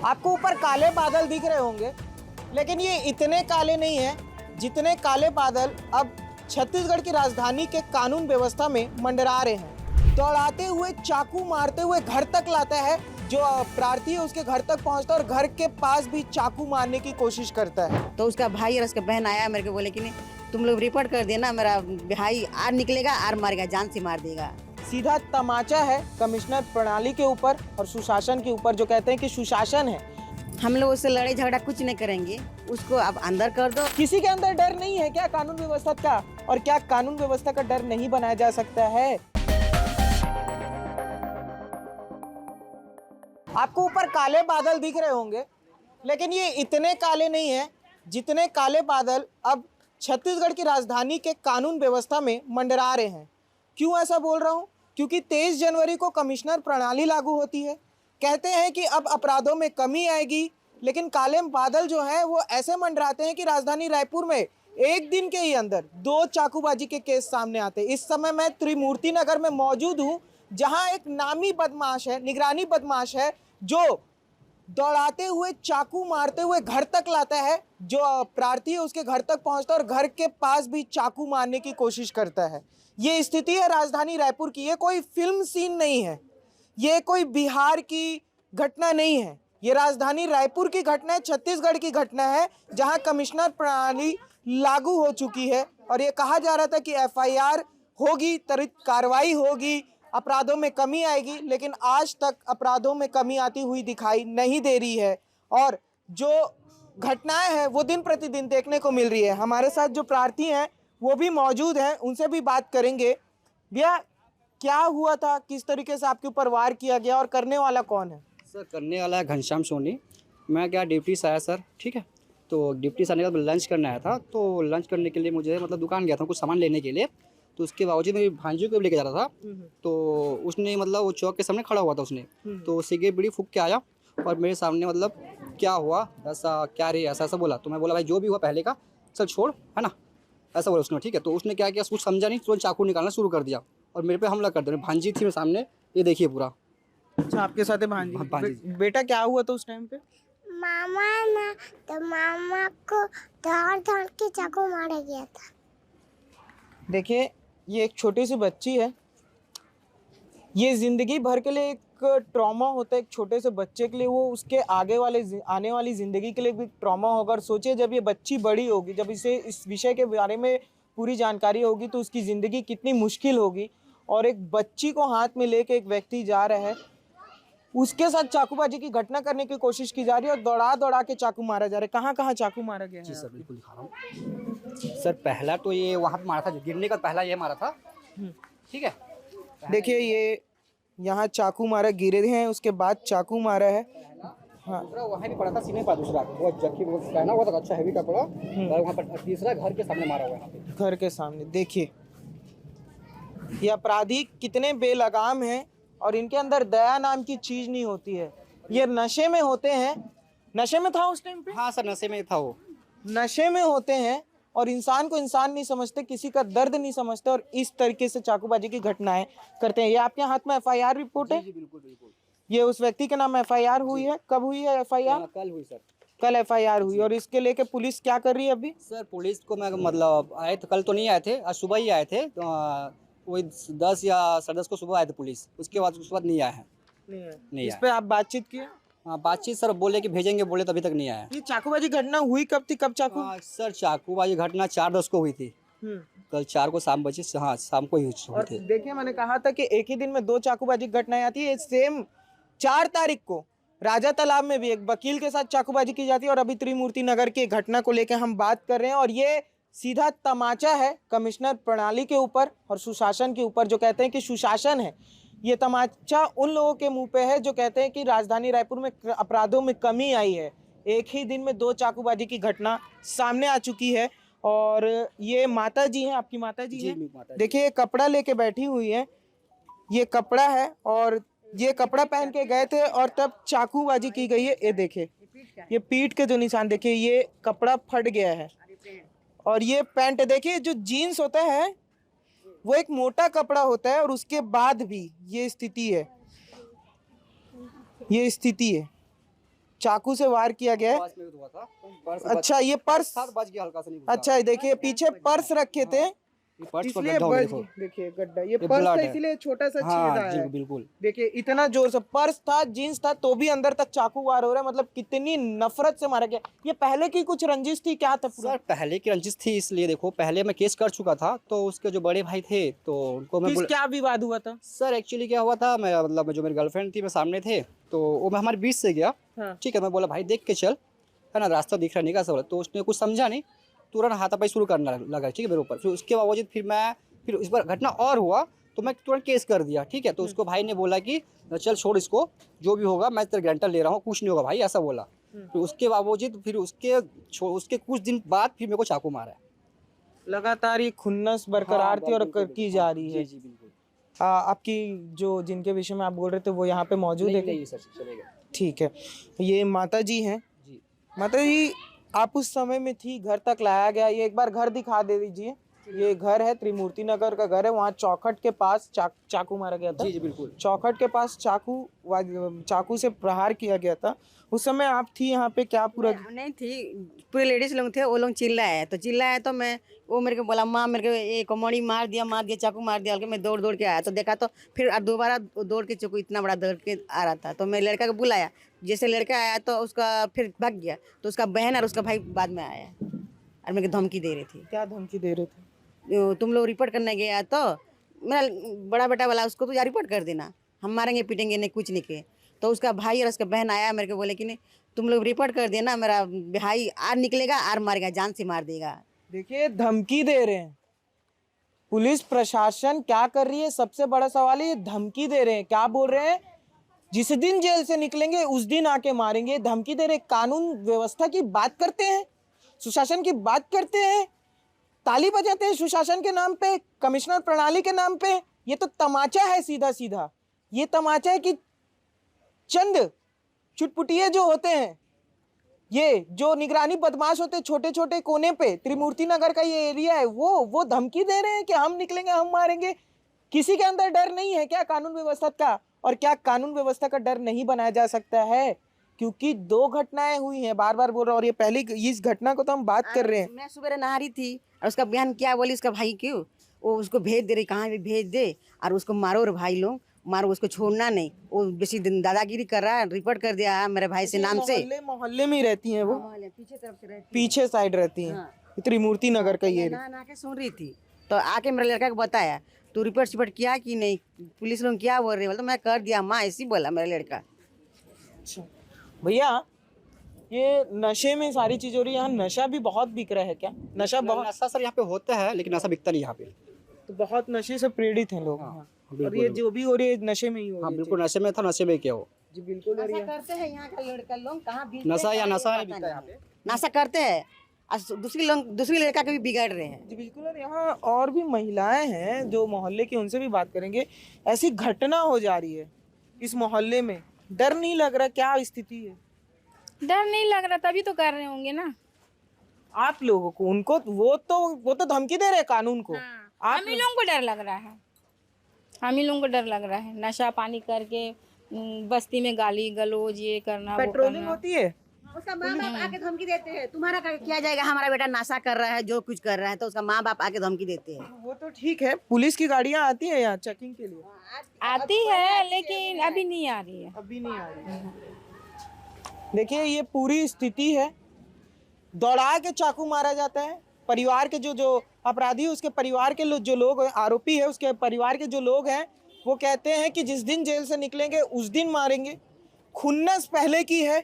आपको ऊपर काले बादल दिख रहे होंगे, लेकिन ये इतने काले नहीं हैं जितने काले बादल अब छत्तीसगढ़ की राजधानी के कानून व्यवस्था में मंडरा रहे हैं। दौड़ाते हुए, चाकू मारते हुए घर तक लाता है, जो प्रार्थी है उसके घर तक पहुंचता है और घर के पास भी चाकू मारने की कोशिश करता है। तो उसका भाई और उसका बहन आया मेरे को, बोले कि नहीं तुम लोग रिपोर्ट कर देना, मेरा भाई आर निकलेगा, आर मारेगा, जान से मार देगा। सीधा तमाचा है कमिश्नर प्रणाली के ऊपर और सुशासन के ऊपर, जो कहते हैं कि सुशासन है। हम लोग उससे लड़ाई झगड़ा कुछ नहीं करेंगे, उसको अब अंदर कर दो। किसी के अंदर डर नहीं है क्या कानून व्यवस्था का? और क्या कानून व्यवस्था का डर नहीं बनाया जा सकता है? आपको ऊपर काले बादल दिख रहे होंगे, लेकिन ये इतने काले नहीं हैं जितने काले बादल अब छत्तीसगढ़ की राजधानी के कानून व्यवस्था में मंडरा रहे हैं। क्यों ऐसा बोल रहा हूँ? क्योंकि 23 जनवरी को कमिश्नर प्रणाली लागू होती है। कहते हैं कि अब अपराधों में कमी आएगी, लेकिन काले बादल जो हैं वो ऐसे मंडराते हैं कि राजधानी रायपुर में एक दिन के ही अंदर 2 चाकूबाजी के केस सामने आते हैं। इस समय मैं त्रिमूर्ति नगर में मौजूद हूँ, जहाँ एक नामी बदमाश है, निगरानी बदमाश है, जो दौड़ाते हुए, चाकू मारते हुए घर तक लाता है, जो प्रार्थी है उसके घर तक पहुंचता है और घर के पास भी चाकू मारने की कोशिश करता है। ये स्थिति है राजधानी रायपुर की। ये कोई फिल्म सीन नहीं है, ये कोई बिहार की घटना नहीं है, ये राजधानी रायपुर की घटना है, छत्तीसगढ़ की घटना है, जहां कमिश्नर प्रणाली लागू हो चुकी है। और ये कहा जा रहा था कि एफआईआर होगी, त्वरित कार्रवाई होगी, अपराधों में कमी आएगी, लेकिन आज तक अपराधों में कमी आती हुई दिखाई नहीं दे रही है। और जो घटनाएं हैं वो दिन प्रतिदिन देखने को मिल रही है। हमारे साथ जो प्रार्थी हैं वो भी मौजूद हैं, उनसे भी बात करेंगे। भैया, क्या हुआ था, किस तरीके से आपके ऊपर वार किया गया और करने वाला कौन है? सर, करने वाला है घनश्याम सोनी। मैं क्या ड्यूटी से आया सर, ठीक है। तो ड्यूटी से आने के बाद लंच करने आया था। तो लंच करने के लिए मुझे दुकान गया था कुछ सामान लेने के लिए। तो उसके बावजूद मेरी भांजी को भी लेके जा रहा था। तो उसने वो चौक के सामने खड़ा हुआ था उसने। तो सिगरेट बीड़ी फूंक के आया और मेरे सामने क्या हुआ, ऐसा क्या रे, ऐसा ऐसा बोला। तो मैं बोला भाई जो भी हुआ पहले का चल छोड़, है ना, ऐसा बोला उसने, ठीक है। तो उसने क्या किया, कुछ समझा नहीं, तुरंत चाकू निकालना शुरू कर दिया और मेरे पे हमला कर दिया। भांजी थी मेरे सामने, ये देखिए पूरा। अच्छा, आपके साथ है भांजी? बेटा क्या हुआ था उस टाइम पे? मामा ना, तो मामा को धड़ के चाकू मारा गया था। देखिए, ये एक छोटी सी बच्ची है, ये जिंदगी भर के लिए एक ट्रॉमा होता है एक छोटे से बच्चे के लिए, वो उसके आने वाली ज़िंदगी के लिए भी ट्रॉमा होगा। और सोचिए जब ये बच्ची बड़ी होगी, जब इसे इस विषय के बारे में पूरी जानकारी होगी, तो उसकी ज़िंदगी कितनी मुश्किल होगी। और एक बच्ची को हाथ में लेके एक व्यक्ति जा रहा है, उसके साथ चाकूबाजी की घटना करने की कोशिश की जा रही है और दौड़ा दौड़ा के चाकू मारा जा रहा है। कहाँ कहाँ चाकू मारा गया है? जी सर, बिल्कुल दिखा रहा हूँ सर। पहला तो ये वहाँ पे मारा था, गिरने का पहला ये मारा था, ठीक है। देखिए, ये यहाँ चाकू मारा, गिरे हैं, उसके बाद चाकू मारा है। हाँ, दूसरा वहाँ भी पड़ा था सीने पर, दूसरा बहुत जख्मी, बहुत पहना हुआ था, अच्छा हैवी कपड़ा। और वहाँ पर तीसरा घर के सामने मारा हुआ है, घर के सामने। देखिए ये अपराधी कितने बेलगाम हैं और इनके अंदर दया नाम की चीज नहीं होती है। ये नशे में होते हैं। नशे में था उस टाइम पे? हाँ सर, नशे में था वो। नशे में होते हैं और इंसान को इंसान नहीं समझते, किसी का दर्द नहीं समझते, और इस तरीके से चाकूबाजी की घटनाएं करते हैं। ये आपके हाथ में एफआईआर रिपोर्ट है? जी बिल्कुल बिल्कुल। ये उस व्यक्ति के नाम एफआईआर हुई है? कब हुई है एफआईआर? कल हुई सर। कल एफआईआर हुई। और इसके लेके पुलिस क्या कर रही है अभी? सर पुलिस को मैं आए तो कल तो नहीं आए थे, आज सुबह ही आए थे। वही 10 या 10:30 को सुबह आए थे पुलिस, उसके बाद नहीं आए हैं। नहीं इस पे आप बातचीत किए? हाँ, बातचीत सर बोले कि भेजेंगे, बोले तो अभी तक नहीं आया। ये चाकूबाजी घटना हुई कब थी, कब चाकू? सर चाकूबाजी घटना 4:10 को हुई थी, कल 4 को शाम बजे से। हाँ, शाम को ही हुई थी। देखिए, मैंने कहा था कि एक ही दिन में 2 चाकूबाजी घटनाएं आती है। सेम 4 तारीख को राजा तालाब में भी एक वकील के साथ चाकूबाजी की जाती है और अभी त्रिमूर्ति नगर की घटना को लेकर हम बात कर रहे हैं। और ये सीधा तमाचा है कमिश्नर प्रणाली के ऊपर और सुशासन के ऊपर, जो कहते हैं कि सुशासन है। ये तमाचा उन लोगों के मुंह पे है जो कहते हैं कि राजधानी रायपुर में अपराधों में कमी आई है। एक ही दिन में 2 चाकूबाजी की घटना सामने आ चुकी है। और ये माता जी हैं, आपकी माता जी हैं। देखिए, ये कपड़ा लेके बैठी हुई है, ये कपड़ा है और ये कपड़ा पहन के गए थे और तब चाकूबाजी की गई है। ये देखिए, ये पीठ के जो निशान देखिए, ये कपड़ा फट गया है। और ये पैंट देखिए, जो जीन्स होता है वो एक मोटा कपड़ा होता है और उसके बाद भी ये स्थिति है, ये स्थिति है। चाकू से वार किया गया है। पास में हुआ था, पर्स अच्छा ये पर्स, था, बच गया, हल्का सा नहीं घुसा। अच्छा देखिए पीछे पर्स रखे थे ये पर्स पर इसलिए गड्ढा हो गया, बच देखो। देखिए गड्ढा, ये ये पर्स ब्लड था है। इसीलिए छोटा सा हाँ छेदा जी है। बिल्कुल। देखिए इतना जोर से पर्स था, जीन्स था, तो भी अंदर तक चाकू वार हो रहा है। मतलब कितनी नफरत से मारा गया। ये पहले की कुछ रंजिश थी क्या था पूरा? सर पहले की रंजिश थी, इसलिए देखो पहले मैं केस कर चुका था, तो उसके जो बड़े भाई थे तो उनको मैं किस क्या विवाद हुआ था? सर एक्चुअली क्या हुआ था, मैं मतलब जो मेरी गर्लफ्रेंड थी मैं सामने थे, तो वो मैं हमारे बीच से गया। हाँ। ठीक है, मैं बोला भाई देख के चल, है ना, रास्ता दिख रहा नहीं कैसा बोला, तो उसने कुछ समझा नहीं, तुरंत हाथापाई शुरू करने लगा, ठीक है, मेरे ऊपर। फिर उसके बावजूद फिर इस बार घटना और हुआ, तो मैं तुरंत केस कर दिया। ठीक है, तो उसको भाई ने बोला कि चल छोड़ इसको, जो भी होगा मैं तेरे गारंटर ले रहा हूँ, कुछ नहीं होगा भाई, ऐसा बोला। फिर उसके बावजूद फिर उसके कुछ दिन बाद फिर मेरे को चाकू मारा है। लगातार ये खुन्नस बरकरार थी और की जा रही है। जी बिल्कुल। आपकी जो जिनके विषय में आप बोल रहे थे वो यहाँ पे मौजूद है? नहीं सर, चलेगा। ठीक है, ये माता जी हैं। जी माता जी आप उस समय में थी, घर तक लाया गया, ये एक बार घर दिखा दे दीजिए। ये घर है, त्रिमूर्ति नगर का घर है, वहाँ चौखट के पास चाकू मारा गया था। जी बिल्कुल। चौखट के पास चाकू से प्रहार किया गया था। उस समय आप थी यहाँ पे क्या पूरा? नहीं थी, पूरे लेडीज लोग थे, वो लोग चिल्लाए तो मैं, वो मेरे को बोला माँ मेरे को ये कमोड़ी मार दिया चाकू मार दिया, मैं दौड़ दौड़ के आया तो देखा तो फिर दोबारा दौड़ के चाकू इतना बड़ा दौड़ के आ रहा था, तो मैं लड़का को बुलाया, जैसे लड़का आया तो उसका फिर भाग गया, तो उसका बहन और उसका भाई बाद में आया और मेरे को धमकी दे रही थी। क्या धमकी दे रहे थे? तुम लोग रिपोर्ट करने गया तो मेरा बड़ा बेटा वाला उसको तो यार रिपोर्ट कर देना, हम मारेंगे पीटेंगे नहीं, कुछ नहीं किए। तो उसका भाई और उसका बहन आया मेरे को बोले कि नहीं तुम लोग रिपोर्ट कर देना, मेरा भाई आर निकलेगा, आर मारेगा, जान से मार देगा। देखिए धमकी दे रहे हैं, पुलिस प्रशासन क्या कर रही है? सबसे बड़ा सवाल है, ये धमकी दे रहे हैं। क्या बोल रहे हैं? जिस दिन जेल से निकलेंगे उस दिन आके मारेंगे। धमकी दे रहे। कानून व्यवस्था की बात करते हैं, सुशासन की बात करते हैं, ताली बजाते हैं सुशासन के नाम पे, कमिश्नर प्रणाली के नाम पे। ये तो तमाचा है, सीधा सीधा ये तमाचा है कि चंद चुटपुटिये जो होते हैं, ये जो निगरानी बदमाश होते हैं छोटे छोटे कोने पे, त्रिमूर्ति नगर का ये एरिया है, वो धमकी दे रहे हैं कि हम निकलेंगे, हम मारेंगे। किसी के अंदर डर नहीं है क्या कानून व्यवस्था का? और क्या कानून व्यवस्था का डर नहीं बनाया जा सकता है? क्योंकि 2 घटनाएं हुई हैं, बार बार बोल रहा हूँ, और ये पहली इस घटना को तो हम बात कर रहे हैं। मैं सुबह नहा रही थी और उसका बहन क्या बोली, उसका भाई क्यों वो उसको भेज दे रही, कहाँ भी भेज दे और उसको मारो, और भाई लोग मारो, उसको छोड़ना नहीं, वो बेसी दादागिरी कर रहा है, रिपोर्ट कर दिया है मेरे भाई से नाम से। मोहल्ले में ही रहती हैं वो, पीछे तरफ से रहती, पीछे साइड रहती हैं, त्रिमूर्ति नगर का ये। नहा के सुन रही थी तो आके मेरे लड़का को बताया, तो रिपोर्ट किया कि नहीं, पुलिस लोग क्या बोल रहे, बोला तो मैं कर दिया माँ, ऐसी बोला मेरा लड़का। अच्छा भैया, ये नशे में सारी चीज हो रही है, यहाँ नशा भी बहुत बिक रहा है क्या? नशा सर यहाँ पे होता है, लेकिन नशा बिकता नहीं यहाँ पे। तो बहुत नशे से प्रेरित हैं लोग। हाँ, और ये जो भी हो रही है नशे में ही हो हाँ रही है। बिल्कुल, नशे में था, नशे में क्या हो जी बिल्कुल। और ये करते हैं यहाँ का लड़का लोग, कहाँ भी नशा या नशा नहीं बिकता यहाँ पे। नशा करते हैं और दूसरी लड़का के भी बिगाड़ रहे हैं। जी बिल्कुल। और यहाँ और भी महिलाएं हैं जो मोहल्ले की, उनसे भी बात करेंगे। ऐसी घटना हो जा रही है इस मोहल्ले में, डर नहीं लग रहा? क्या स्थिति है? डर नहीं लग रहा, तभी तो कर रहे होंगे ना। आप लोगों को, उनको वो तो धमकी दे रहे हैं कानून को। आप हम ही लोगों को डर लग रहा है, हम ही लोगों को डर लग रहा है। नशा पानी करके बस्ती में गाली गलौज ये करना, वो पेट्रोलिंग करना। होती है, उसका माँ बाप आके धमकी देते हैं, तुम्हारा किया जाएगा, हमारा बेटा नशा कर रहा है, जो कुछ कर रहा है, तो उसका माँ बाप आके धमकी देते हैं। वो तो ठीक है। पुलिस की गाड़ियां आती है यहाँ चेकिंग के लिए? आती है लेकिन अभी नहीं आ रही है। अभी नहीं आ रही है। देखिए ये पूरी स्थिति है, दौड़ा के चाकू मारा जाता है। परिवार के जो अपराधी, उसके परिवार के जो लोग, आरोपी है उसके परिवार के जो लोग हैं, वो कहते हैं कि जिस दिन जेल से निकलेंगे उस दिन मारेंगे। खुन्नस पहले की है,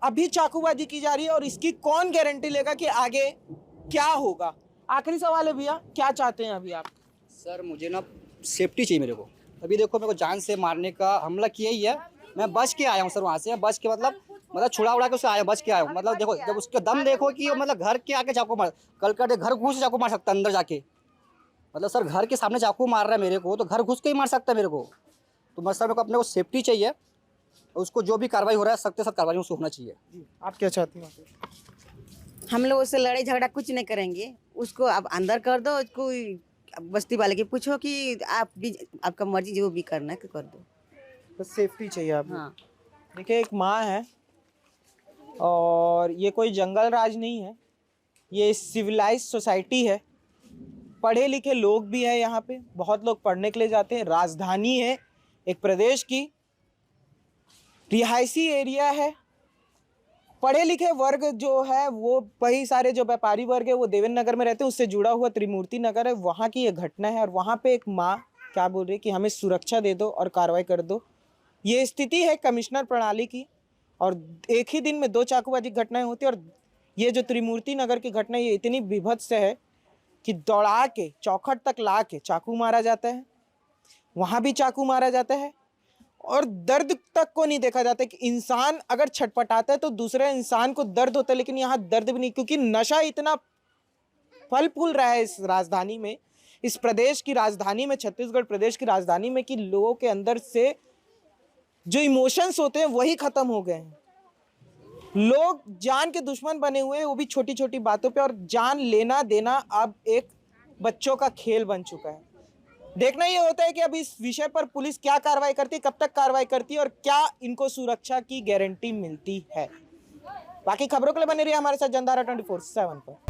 अभी चाकूबाजी की जा रही है, और इसकी कौन गारंटी लेगा कि आगे क्या होगा? आखिरी सवाल है भैया, क्या चाहते हैं अभी आप? सर मुझे ना सेफ्टी चाहिए मेरे को। अभी देखो मेरे को जान से मारने का हमला किया ही है, मैं बच के आया हूँ सर वहाँ से, बच के मतलब छुड़ा उड़ा के उससे आया, बच के आया हूँ। मतलब देखो, जब उसके दम देखो कि वो मतलब घर के आके चाकू मार, कल का घर घुस के चाकू मार सकता है अंदर जाके। मतलब सर घर के सामने चाकू मार रहा है मेरे को, तो घर घुस के ही मार सकता है मेरे को। तो मैं सर मेरे को अपने को सेफ्टी चाहिए, उसको जो भी कार्रवाई हो रहा है सख्त से सख्त कार्रवाई उसको होना चाहिए। आप क्या चाहती हैं? हम लोग उससे लड़ाई झगड़ा कुछ नहीं करेंगे, उसको आप अंदर कर दो, उसको बस्ती वाले के पूछो कि आप भी, आपका मर्जी जो भी करना है कर दो, बस सेफ्टी चाहिए आप। हाँ। देखिए एक माँ है, और ये कोई जंगल राज नहीं है, ये सिविलाइज सोसाइटी है। पढ़े लिखे लोग भी हैं यहाँ पे, बहुत लोग पढ़ने के लिए जाते हैं। राजधानी है एक प्रदेश की, रिहायशी एरिया है। पढ़े लिखे वर्ग जो है वो वही सारे जो व्यापारी वर्ग है वो देवेंद्र नगर में रहते हैं, उससे जुड़ा हुआ त्रिमूर्ति नगर है, वहाँ की ये घटना है। और वहाँ पे एक माँ क्या बोल रही है कि हमें सुरक्षा दे दो और कार्रवाई कर दो। ये स्थिति है कमिश्नर प्रणाली की, और एक ही दिन में 2 चाकूबाजी घटनाएं होती है। और ये जो त्रिमूर्ति नगर की घटना ये इतनी विभत्स है कि दौड़ा के चौखट तक ला के चाकू मारा जाता है, वहाँ भी चाकू मारा जाता है, और दर्द तक को नहीं देखा जाता कि इंसान अगर छटपटाता है तो दूसरे इंसान को दर्द होता है, लेकिन यहाँ दर्द भी नहीं, क्योंकि नशा इतना फल फूल रहा है इस राजधानी में, इस प्रदेश की राजधानी में, छत्तीसगढ़ प्रदेश की राजधानी में, कि लोगों के अंदर से जो इमोशंस होते हैं वही खत्म हो गए हैं। लोग जान के दुश्मन बने हुए हैं, वो भी छोटी छोटी बातों पे, और जान लेना देना अब एक बच्चों का खेल बन चुका है। देखना ये होता है कि अब इस विषय पर पुलिस क्या कार्रवाई करती है, कब तक कार्रवाई करती है, और क्या इनको सुरक्षा की गारंटी मिलती है। बाकी खबरों के लिए बने रहिए हमारे साथ जनधारा 24/7 पर।